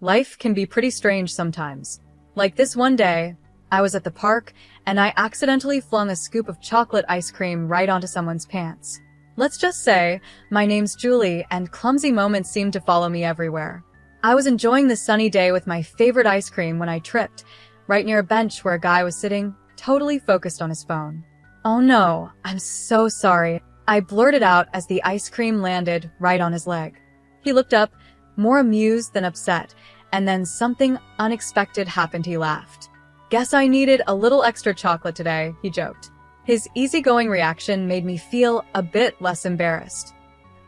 Life can be pretty strange sometimes. Like this one day, I was at the park and I accidentally flung a scoop of chocolate ice cream right onto someone's pants. Let's just say, my name's Julie and clumsy moments seemed to follow me everywhere. I was enjoying the sunny day with my favorite ice cream when I tripped, right near a bench where a guy was sitting, totally focused on his phone. "Oh no, I'm so sorry," I blurted out as the ice cream landed right on his leg. He looked up, more amused than upset, and then something unexpected happened. He laughed. "Guess I needed a little extra chocolate today," he joked. His easygoing reaction made me feel a bit less embarrassed.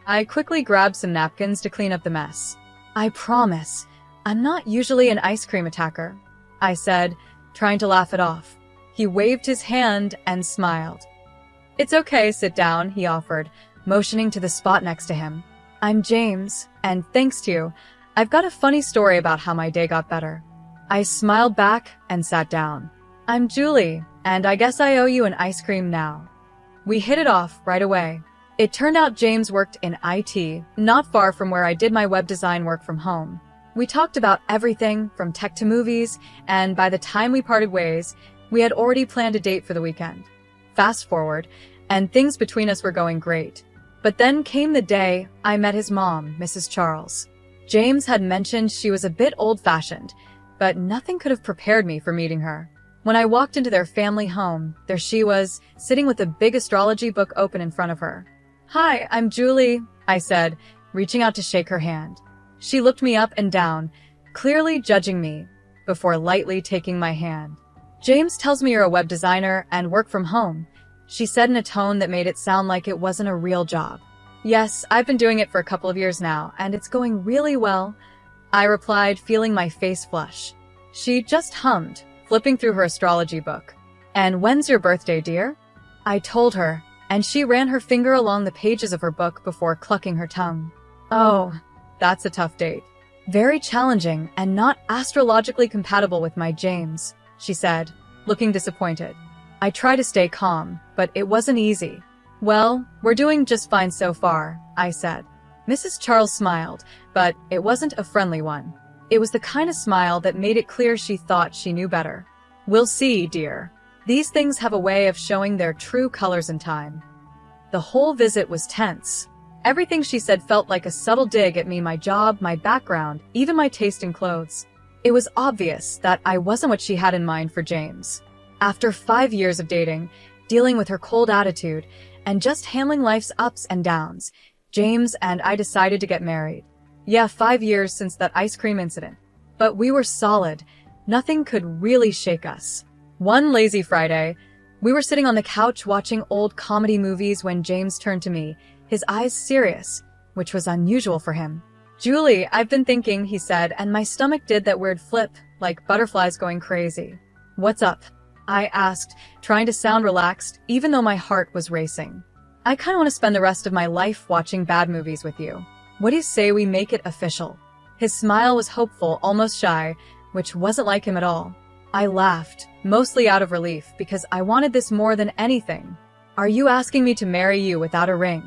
I quickly grabbed some napkins to clean up the mess. "I promise, I'm not usually an ice cream attacker," I said, trying to laugh it off. He waved his hand and smiled. "It's okay, sit down," he offered, motioning to the spot next to him. "I'm James, and thanks to you, I've got a funny story about how my day got better." I smiled back and sat down. "I'm Julie, and I guess I owe you an ice cream now." We hit it off right away. It turned out James worked in IT, not far from where I did my web design work from home. We talked about everything from tech to movies, and by the time we parted ways, we had already planned a date for the weekend. Fast forward, and things between us were going great. But then came the day I met his mom, Mrs. Charles. James had mentioned she was a bit old-fashioned, but nothing could have prepared me for meeting her. When I walked into their family home, there she was, sitting with a big astrology book open in front of her. "Hi, I'm Julie," I said, reaching out to shake her hand. She looked me up and down, clearly judging me, before lightly taking my hand. "James tells me you're a web designer and work from home," she said in a tone that made it sound like it wasn't a real job. "Yes, I've been doing it for a couple of years now, and it's going really well," I replied, feeling my face flush. She just hummed, flipping through her astrology book. "And when's your birthday, dear?" I told her, and she ran her finger along the pages of her book before clucking her tongue. "Oh, that's a tough date. Very challenging and not astrologically compatible with my James," she said, looking disappointed. I tried to stay calm, but it wasn't easy. "Well, we're doing just fine so far," I said. Mrs. Charles smiled, but it wasn't a friendly one. It was the kind of smile that made it clear she thought she knew better. "We'll see, dear. These things have a way of showing their true colors in time." The whole visit was tense. Everything she said felt like a subtle dig at me, my job, my background, even my taste in clothes. It was obvious that I wasn't what she had in mind for James. After 5 years of dating, dealing with her cold attitude, and just handling life's ups and downs, James and I decided to get married. Yeah, 5 years since that ice cream incident. But we were solid. Nothing could really shake us. One lazy Friday, we were sitting on the couch watching old comedy movies when James turned to me, his eyes serious, which was unusual for him. "Julie, I've been thinking," he said, and my stomach did that weird flip, like butterflies going crazy. "What's up?" I asked, trying to sound relaxed, even though my heart was racing. "I kinda want to spend the rest of my life watching bad movies with you. What do you say we make it official?" His smile was hopeful, almost shy, which wasn't like him at all. I laughed, mostly out of relief, because I wanted this more than anything. "Are you asking me to marry you without a ring,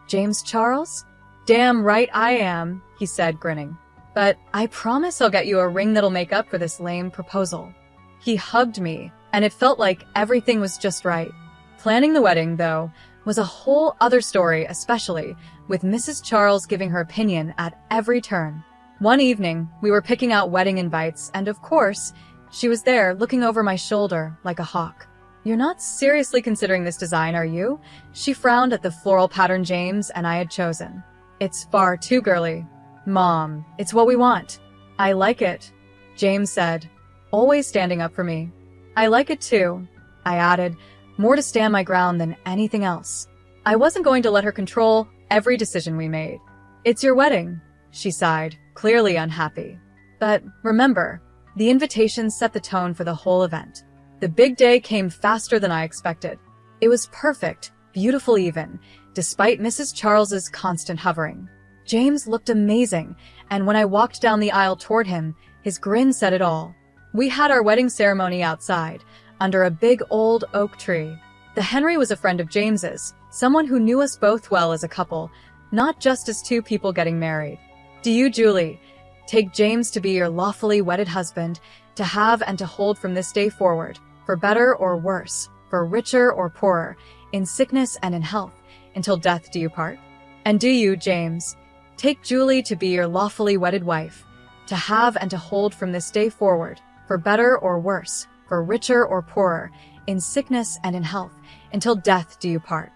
James Charles?" "Damn right I am," he said, grinning. "But I promise I'll get you a ring that'll make up for this lame proposal." He hugged me, and it felt like everything was just right. Planning the wedding, though, was a whole other story, especially with Mrs. Charles giving her opinion at every turn. One evening, we were picking out wedding invites, and of course, she was there looking over my shoulder like a hawk. "You're not seriously considering this design, are you?" She frowned at the floral pattern James and I had chosen. "It's far too girly." "Mom, it's what we want." "I like it," James said, always standing up for me. "I like it too," I added, more to stand my ground than anything else. I wasn't going to let her control every decision we made. "It's your wedding," she sighed, clearly unhappy. "But remember, the invitation set the tone for the whole event." The big day came faster than I expected. It was perfect, beautiful even, despite Mrs. Charles's constant hovering. James looked amazing, and when I walked down the aisle toward him, his grin said it all. We had our wedding ceremony outside, under a big old oak tree. The Henry was a friend of James's, someone who knew us both well as a couple, not just as two people getting married. "Do you, Julie, Take James to be your lawfully wedded husband, to have and to hold from this day forward, for better or worse, for richer or poorer, in sickness and in health, until death do you part. And do you, James, take Julie to be your lawfully wedded wife, to have and to hold from this day forward, for better or worse, for richer or poorer, in sickness and in health, until death do you part.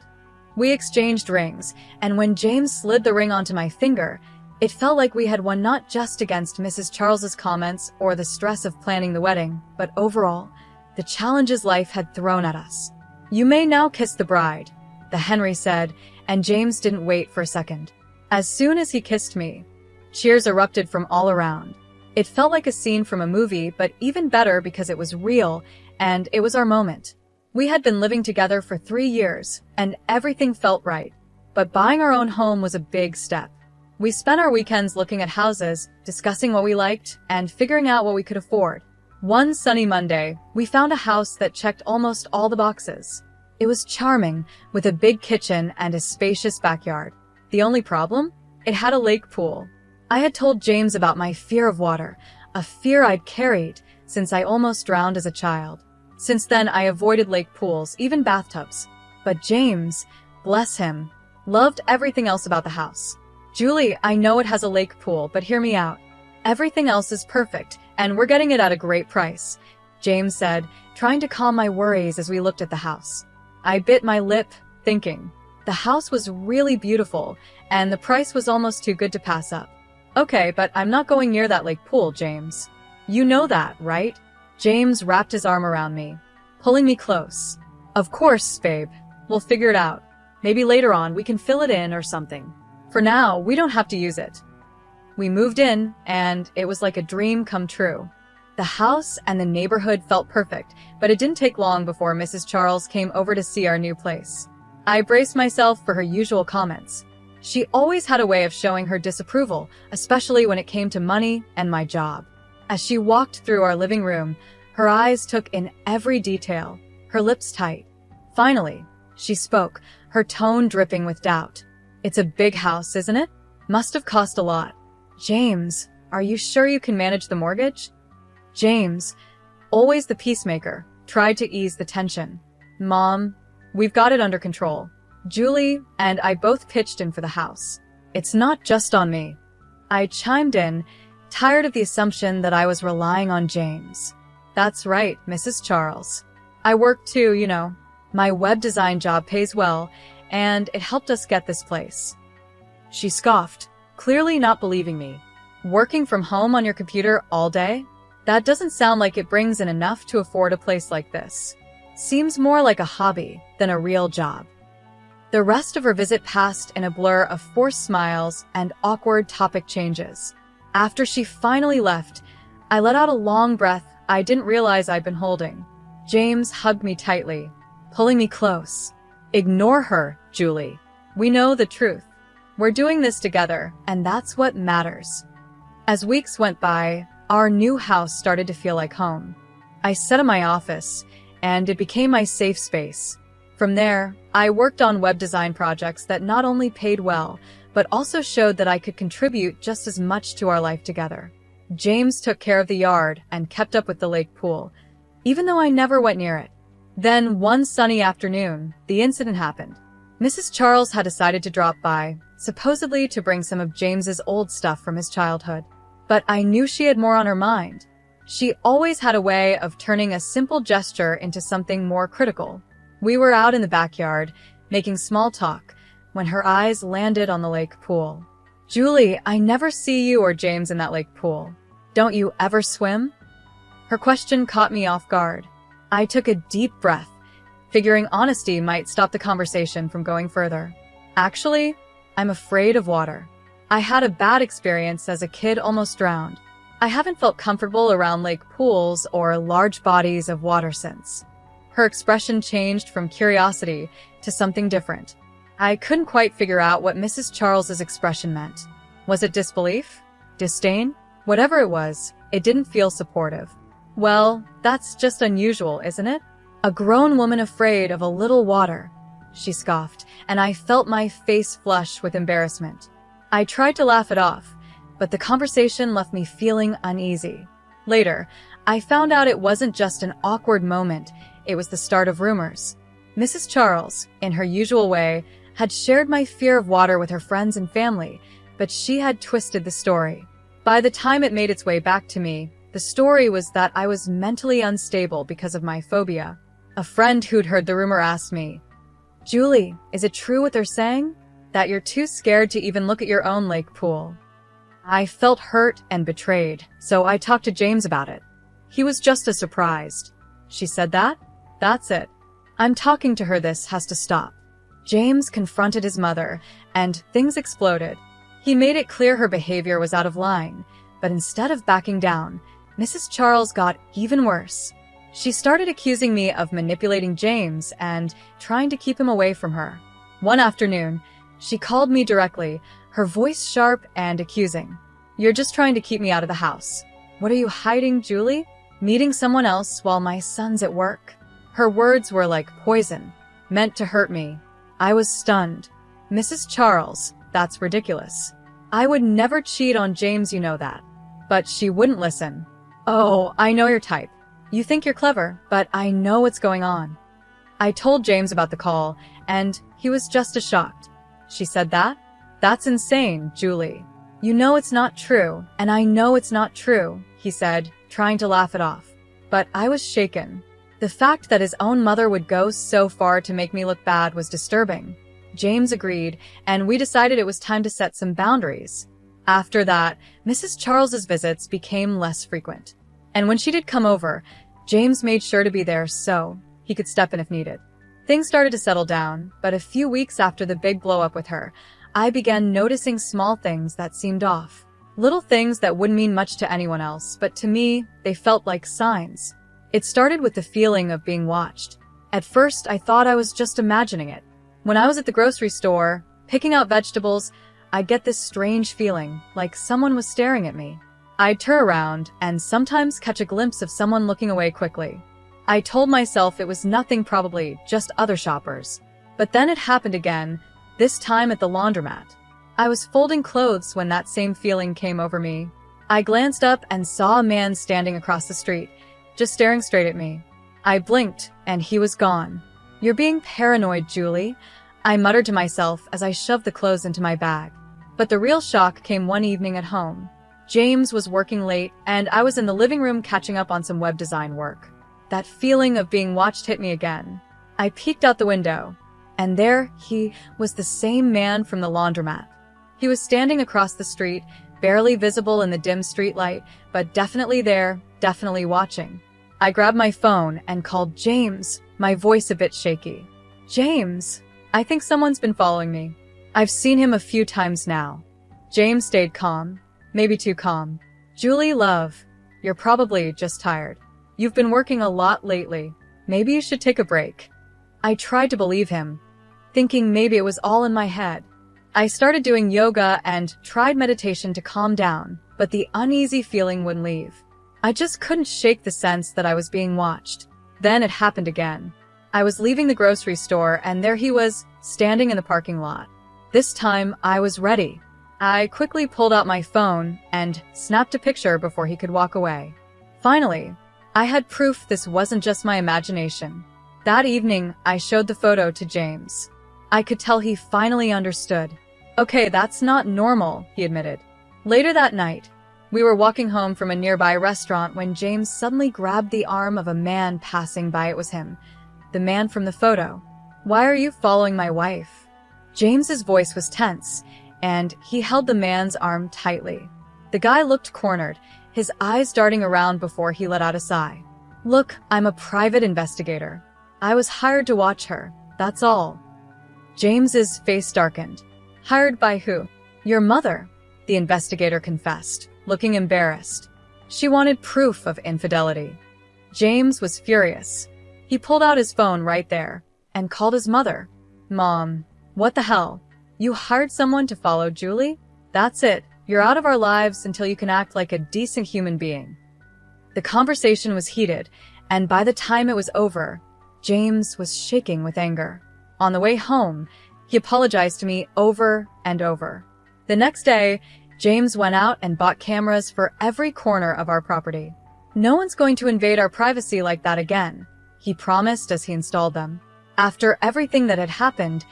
We exchanged rings, and when James slid the ring onto my finger, it felt like we had won not just against Mrs. Charles's comments or the stress of planning the wedding, but overall, the challenges life had thrown at us. You may now kiss the bride, the Henry said, and James didn't wait for a second. As soon as he kissed me, cheers erupted from all around. It felt like a scene from a movie, but even better because it was real, and it was our moment. We had been living together for 3 years, and everything felt right. But buying our own home was a big step. We spent our weekends looking at houses, discussing what we liked, and figuring out what we could afford. One sunny Monday, we found a house that checked almost all the boxes. It was charming, with a big kitchen and a spacious backyard. The only problem? It had a lake pool. I had told James about my fear of water, a fear I'd carried since I almost drowned as a child. Since then, I avoided lake pools, even bathtubs. But James, bless him, loved everything else about the house. Julie, I know it has a lake pool, but hear me out. Everything else is perfect, and we're getting it at a great price, James said, trying to calm my worries as we looked at the house. I bit my lip, thinking. The house was really beautiful, and the price was almost too good to pass up. Okay, but I'm not going near that lake pool, James. You know that, right? James wrapped his arm around me, pulling me close. Of course, babe. We'll figure it out. Maybe later on we can fill it in or something. For now, we don't have to use it. We moved in, and it was like a dream come true. The house and the neighborhood felt perfect, but it didn't take long before Mrs. Charles came over to see our new place. I braced myself for her usual comments. She always had a way of showing her disapproval, especially when it came to money and my job. As she walked through our living room, her eyes took in every detail, her lips tight. Finally, she spoke, her tone dripping with doubt. It's a big house, isn't it? Must have cost a lot. James, are you sure you can manage the mortgage? James, always the peacemaker, tried to ease the tension. Mom, we've got it under control. Julie and I both pitched in for the house. It's not just on me. I chimed in, tired of the assumption that I was relying on James. That's right, Mrs. Charles. I work too, you know. My web design job pays well, and it helped us get this place. She scoffed, clearly not believing me. Working from home on your computer all day? That doesn't sound like it brings in enough to afford a place like this. Seems more like a hobby than a real job. The rest of her visit passed in a blur of forced smiles and awkward topic changes. After she finally left, I let out a long breath I didn't realize I'd been holding. James hugged me tightly, pulling me close. Ignore her, Julie. We know the truth. We're doing this together, and that's what matters. As weeks went by, our new house started to feel like home. I sat in my office, and it became my safe space. From there, I worked on web design projects that not only paid well, but also showed that I could contribute just as much to our life together. James took care of the yard and kept up with the lake pool, even though I never went near it. Then, one sunny afternoon, the incident happened. Mrs. Charles had decided to drop by, supposedly to bring some of James's old stuff from his childhood. But I knew she had more on her mind. She always had a way of turning a simple gesture into something more critical. We were out in the backyard, making small talk, when her eyes landed on the lake pool. Julie, I never see you or James in that lake pool. Don't you ever swim? Her question caught me off guard. I took a deep breath, figuring honesty might stop the conversation from going further. Actually, I'm afraid of water. I had a bad experience as a kid, almost drowned. I haven't felt comfortable around lake pools or large bodies of water since. Her expression changed from curiosity to something different. I couldn't quite figure out what Mrs. Charles's expression meant. Was it disbelief? Disdain? Whatever it was, it didn't feel supportive. Well, that's just unusual, isn't it? A grown woman afraid of a little water, she scoffed, and I felt my face flush with embarrassment. I tried to laugh it off, but the conversation left me feeling uneasy. Later, I found out it wasn't just an awkward moment, it was the start of rumors. Mrs. Charles, in her usual way, had shared my fear of water with her friends and family, but she had twisted the story. By the time it made its way back to me, the story was that I was mentally unstable because of my phobia. A friend who'd heard the rumor asked me, "Julie, is it true what they're saying? That you're too scared to even look at your own lake pool?" I felt hurt and betrayed, so I talked to James about it. He was just as surprised. "She said that? That's it. I'm talking to her, this has to stop." James confronted his mother, and things exploded. He made it clear her behavior was out of line, but instead of backing down, Mrs. Charles got even worse. She started accusing me of manipulating James and trying to keep him away from her. One afternoon, she called me directly, her voice sharp and accusing. "You're just trying to keep me out of the house. What are you hiding, Julie? Meeting someone else while my son's at work?" Her words were like poison, meant to hurt me. I was stunned. "Mrs. Charles, that's ridiculous. I would never cheat on James, you know that." But she wouldn't listen. "Oh, I know your type. You think you're clever, but I know what's going on." I told James about the call, and he was just as shocked. "She said that? That's insane, Julie. You know it's not true, and I know it's not true," he said, trying to laugh it off. But I was shaken. The fact that his own mother would go so far to make me look bad was disturbing. James agreed, and we decided it was time to set some boundaries. After that, Mrs. Charles's visits became less frequent. And when she did come over, James made sure to be there so he could step in if needed. Things started to settle down, but a few weeks after the big blow-up with her, I began noticing small things that seemed off. Little things that wouldn't mean much to anyone else, but to me, they felt like signs. It started with the feeling of being watched. At first, I thought I was just imagining it. When I was at the grocery store, picking out vegetables, I'd get this strange feeling, like someone was staring at me. I'd turn around and sometimes catch a glimpse of someone looking away quickly. I told myself it was nothing, probably just other shoppers. But then it happened again, this time at the laundromat. I was folding clothes when that same feeling came over me. I glanced up and saw a man standing across the street, just staring straight at me. I blinked, and he was gone. "You're being paranoid, Julie," I muttered to myself as I shoved the clothes into my bag. But the real shock came one evening at home. James was working late, and I was in the living room catching up on some web design work. That feeling of being watched hit me again. I peeked out the window, and there he was, the same man from the laundromat. He was standing across the street, barely visible in the dim streetlight, but definitely there, definitely watching. I grabbed my phone and called James, my voice a bit shaky. "James, I think someone's been following me. I've seen him a few times now." James stayed calm, maybe too calm. "Julie, love, you're probably just tired. You've been working a lot lately. Maybe you should take a break." I tried to believe him, thinking maybe it was all in my head. I started doing yoga and tried meditation to calm down, but the uneasy feeling wouldn't leave. I just couldn't shake the sense that I was being watched. Then it happened again. I was leaving the grocery store, and there he was, standing in the parking lot. This time, I was ready. I quickly pulled out my phone and snapped a picture before he could walk away. Finally, I had proof this wasn't just my imagination. That evening, I showed the photo to James. I could tell he finally understood. "Okay, that's not normal," he admitted. Later that night, we were walking home from a nearby restaurant when James suddenly grabbed the arm of a man passing by. It was him, the man from the photo. "Why are you following my wife?" James's voice was tense, and he held the man's arm tightly. The guy looked cornered, his eyes darting around before he let out a sigh. "Look, I'm a private investigator. I was hired to watch her, that's all." James's face darkened. "Hired by who?" "Your mother," the investigator confessed, looking embarrassed. "She wanted proof of infidelity." James was furious. He pulled out his phone right there and called his mother. "Mom, what the hell? You hired someone to follow Julie? That's it. You're out of our lives until you can act like a decent human being." The conversation was heated, and by the time it was over, James was shaking with anger. On the way home, he apologized to me over and over. The next day, James went out and bought cameras for every corner of our property. No one's going to invade our privacy like that again, he promised as he installed them. After everything that had happened,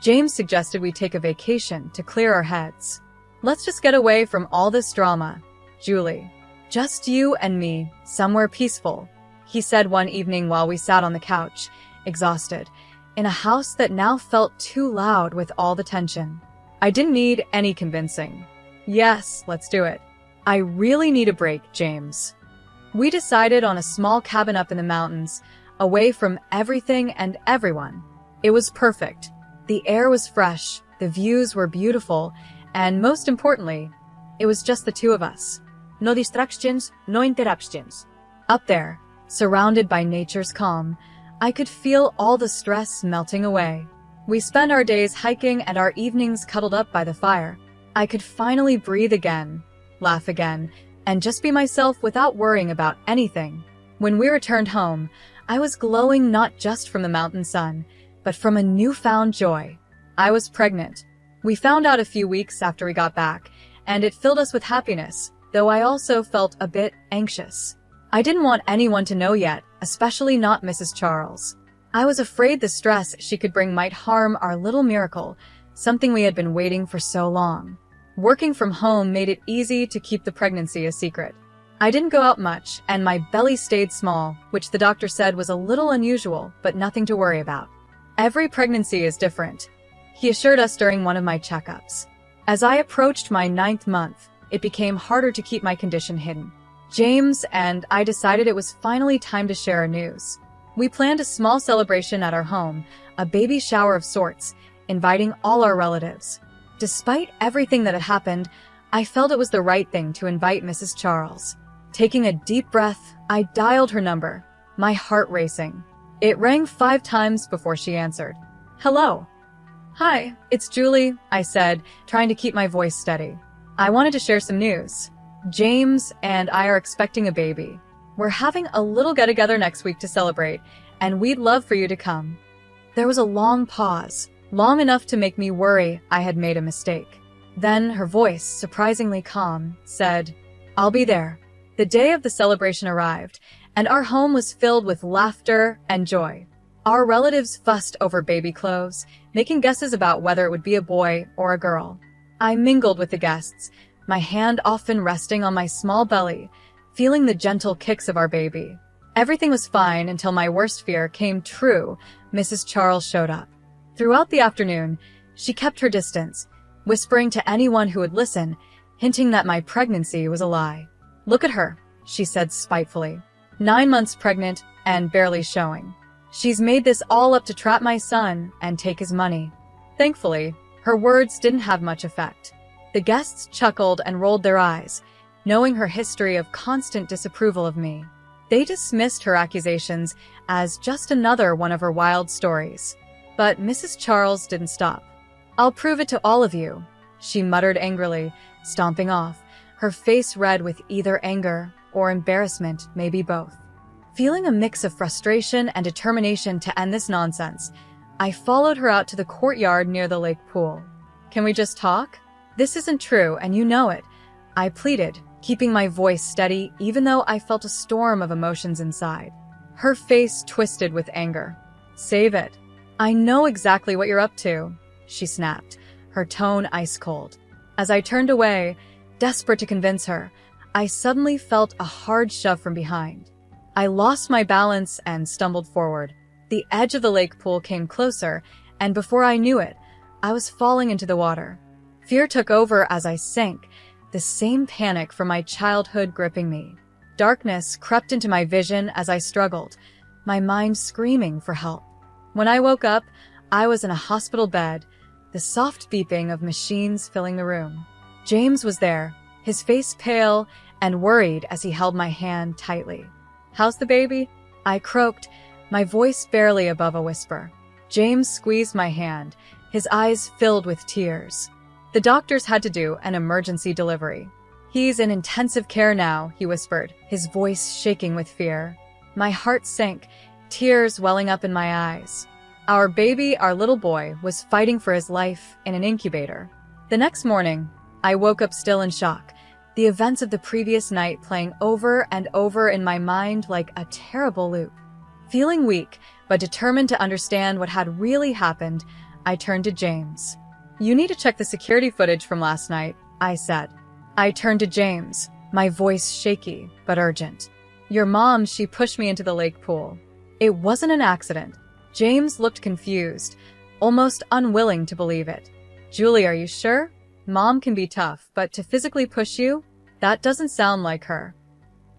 James suggested we take a vacation to clear our heads. Let's just get away from all this drama, Julie. Just you and me, somewhere peaceful, he said one evening while we sat on the couch, exhausted, in a house that now felt too loud with all the tension. I didn't need any convincing. Yes, let's do it. I really need a break, James. We decided on a small cabin up in the mountains, away from everything and everyone. It was perfect. The air was fresh, the views were beautiful, and most importantly, it was just the two of us. No distractions, no interruptions. Up there, surrounded by nature's calm, I could feel all the stress melting away. We spent our days hiking and our evenings cuddled up by the fire. I could finally breathe again, laugh again, and just be myself without worrying about anything. When we returned home, I was glowing not just from the mountain sun, but from a newfound joy. I was pregnant. We found out a few weeks after we got back, and it filled us with happiness, though I also felt a bit anxious. I didn't want anyone to know yet, especially not Mrs. Charles. I was afraid the stress she could bring might harm our little miracle, something we had been waiting for so long. Working from home made it easy to keep the pregnancy a secret. I didn't go out much, and my belly stayed small, which the doctor said was a little unusual, but nothing to worry about. Every pregnancy is different, he assured us during one of my checkups. As I approached my 9th month, it became harder to keep my condition hidden. James and I decided it was finally time to share our news. We planned a small celebration at our home, a baby shower of sorts, inviting all our relatives. Despite everything that had happened, I felt it was the right thing to invite Mrs. Charles. Taking a deep breath, I dialed her number, my heart racing. It rang 5 times before she answered. Hello. Hi, it's Julie, I said, trying to keep my voice steady. I wanted to share some news. James and I are expecting a baby. We're having a little get-together next week to celebrate, and we'd love for you to come. There was a long pause, long enough to make me worry I had made a mistake. Then her voice, surprisingly calm, said, I'll be there. The day of the celebration arrived, and our home was filled with laughter and joy. Our relatives fussed over baby clothes, making guesses about whether it would be a boy or a girl. I mingled with the guests, my hand often resting on my small belly, feeling the gentle kicks of our baby. Everything was fine until my worst fear came true. Mrs. Charles showed up. Throughout the afternoon, she kept her distance, whispering to anyone who would listen, hinting that my pregnancy was a lie. Look at her, she said spitefully. 9 months pregnant and barely showing. She's made this all up to trap my son and take his money. Thankfully, her words didn't have much effect. The guests chuckled and rolled their eyes, knowing her history of constant disapproval of me. They dismissed her accusations as just another one of her wild stories. But Mrs. Charles didn't stop. I'll prove it to all of you, she muttered angrily, stomping off, her face red with either anger or embarrassment, maybe both. Feeling a mix of frustration and determination to end this nonsense, I followed her out to the courtyard near the lake pool. Can we just talk? This isn't true, and you know it, I pleaded, keeping my voice steady even though I felt a storm of emotions inside. Her face twisted with anger. Save it. I know exactly what you're up to, she snapped, her tone ice cold. As I turned away, desperate to convince her, I suddenly felt a hard shove from behind. I lost my balance and stumbled forward. The edge of the lake pool came closer, and before I knew it, I was falling into the water. Fear took over as I sank, the same panic from my childhood gripping me. Darkness crept into my vision as I struggled, my mind screaming for help. When I woke up, I was in a hospital bed, the soft beeping of machines filling the room. James was there, his face pale and worried as he held my hand tightly. How's the baby? I croaked, my voice barely above a whisper. James squeezed my hand, his eyes filled with tears. The doctors had to do an emergency delivery. He's in intensive care now, he whispered, his voice shaking with fear. My heart sank, tears welling up in my eyes. Our baby, our little boy, was fighting for his life in an incubator. The next morning, I woke up still in shock, the events of the previous night playing over and over in my mind like a terrible loop. Feeling weak, but determined to understand what had really happened, I turned to James. "You need to check the security footage from last night," I said. I turned to James, my voice shaky but urgent. "Your mom, she pushed me into the lake pool." It wasn't an accident. James looked confused, almost unwilling to believe it. "Julie, are you sure? Mom can be tough, but to physically push you? That doesn't sound like her."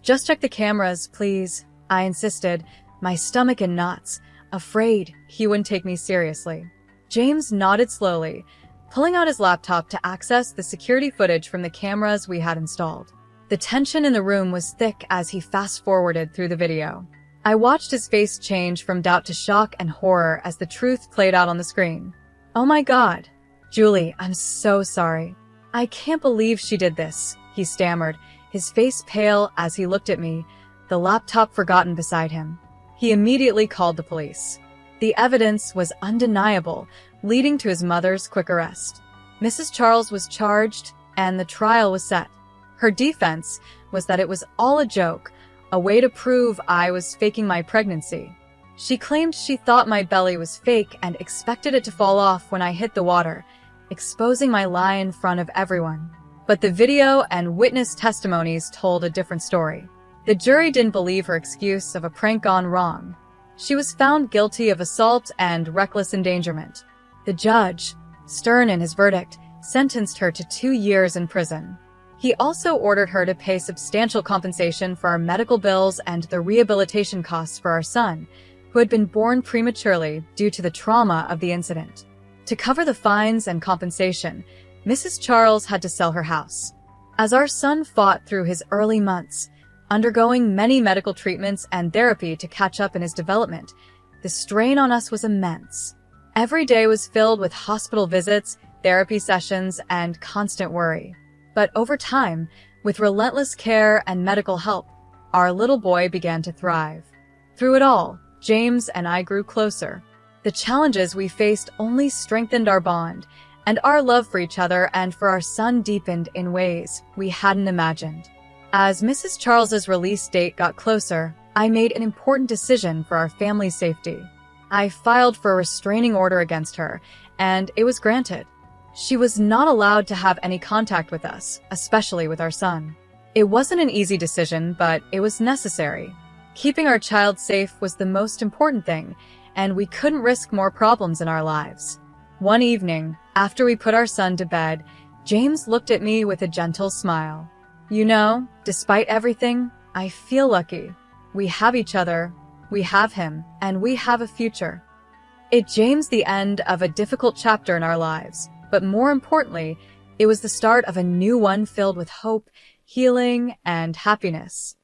"Just check the cameras, please," I insisted, my stomach in knots, afraid he wouldn't take me seriously. James nodded slowly, pulling out his laptop to access the security footage from the cameras we had installed. The tension in the room was thick as he fast-forwarded through the video. I watched his face change from doubt to shock and horror as the truth played out on the screen. "Oh my God. Julie, I'm so sorry. I can't believe she did this," he stammered, his face pale as he looked at me, the laptop forgotten beside him. He immediately called the police. The evidence was undeniable, leading to his mother's quick arrest. Mrs. Charles was charged, and the trial was set. Her defense was that it was all a joke, a way to prove I was faking my pregnancy. She claimed she thought my belly was fake and expected it to fall off when I hit the water, exposing my lie in front of everyone. But the video and witness testimonies told a different story. The jury didn't believe her excuse of a prank gone wrong. She was found guilty of assault and reckless endangerment. The judge, stern in his verdict, sentenced her to 2 years in prison. He also ordered her to pay substantial compensation for our medical bills and the rehabilitation costs for our son, who had been born prematurely due to the trauma of the incident. To cover the fines and compensation, Mrs. Charles had to sell her house. As our son fought through his early months, undergoing many medical treatments and therapy to catch up in his development, the strain on us was immense. Every day was filled with hospital visits, therapy sessions, and constant worry. But over time, with relentless care and medical help, our little boy began to thrive. Through it all, James and I grew closer. The challenges we faced only strengthened our bond, and our love for each other and for our son deepened in ways we hadn't imagined. As Mrs. Charles's release date got closer, I made an important decision for our family's safety. I filed for a restraining order against her, and it was granted. She was not allowed to have any contact with us, especially with our son. It wasn't an easy decision, but it was necessary. Keeping our child safe was the most important thing, and we couldn't risk more problems in our lives. One evening, after we put our son to bed, James looked at me with a gentle smile. "You know, despite everything, I feel lucky. We have each other, we have him, and we have a future." It James the end of a difficult chapter in our lives, but more importantly, it was the start of a new one filled with hope, healing, and happiness.